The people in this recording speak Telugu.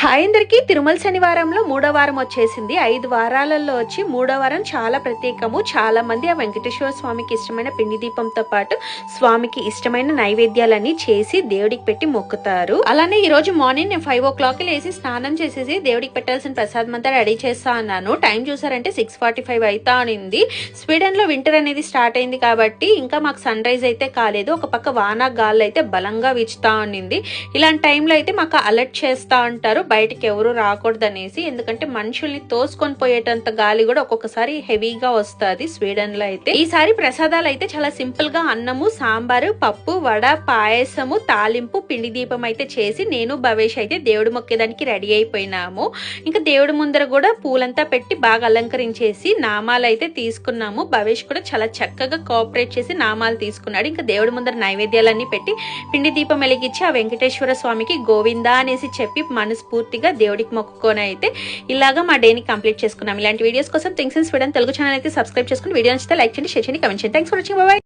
హాయ్ అందరికీ. తిరుమల శనివారంలో మూడో వారం వచ్చేసింది. 5 వారాలలో వచ్చి మూడో వారం చాలా ప్రత్యేకము. చాలా మంది ఆ వెంకటేశ్వర స్వామికి ఇష్టమైన పిండి దీపంతో పాటు స్వామికి ఇష్టమైన నైవేద్యాలన్నీ చేసి దేవుడికి పెట్టి మొక్కుతారు. అలానే ఈ రోజు మార్నింగ్ నేను 5 o'clock లేసి స్నానం చేసేసి దేవుడికి పెట్టాల్సిన ప్రసాదం అంతా రెడీ చేస్తా అన్నాను. టైం చూసారంటే 6:45 అవుతా అనింది. స్వీడన్ లో వింటర్ అనేది స్టార్ట్ అయింది కాబట్టి ఇంకా మాకు సన్ రైజ్ అయితే కాలేదు. ఒక పక్క వాన గాలి అయితే బలంగా వీచుతా ఉన్నింది. ఇలాంటి టైంలో అయితే మాకు అలర్ట్ చేస్తా ఉంటారు బయటికి ఎవరు రాకూడదు అనేసి. ఎందుకంటే మనుషుల్ని తోసుకొని పోయేటంత గాలి కూడా ఒక్కొక్కసారి హెవీగా వస్తుంది స్వీడన్ లో అయితే. ఈసారి ప్రసాదాలు అయితే చాలా సింపుల్ గా అన్నము, సాంబారు, పప్పు, వడ, పాయసము, తాలింపు, పిండి దీపం అయితే చేసి నేను భవేష్ అయితే దేవుడు మొక్కేదానికి రెడీ అయిపోయినాము. ఇంకా దేవుడి ముందర కూడా పూలంతా పెట్టి బాగా అలంకరించేసి నామాలు అయితే తీసుకున్నాము. భవేష్ కూడా చాలా చక్కగా కోఆపరేట్ చేసి నామాలు తీసుకున్నాడు. ఇంకా దేవుడి ముందర నైవేద్యాలన్నీ పెట్టి పిండి దీపం వెలిగించి ఆ వెంకటేశ్వర స్వామికి గోవిందా అనేసి చెప్పి మనస్ఫూర్తిగా దేవుడికి మొక్కుకొని అయితే ఇలాగా మా డేని కంప్లీట్ చేసుకున్నాం. ఇలాంటి వీడియోస్ కోసం things in Sweden Telugu channel అయితే సబ్స్క్రైబ్ చేసుకుని వీడియో నచ్చితే లైక్ చేయండి, షేర్ చేయండి, కమెంట్ చేయండి. Thanks for watching. By by.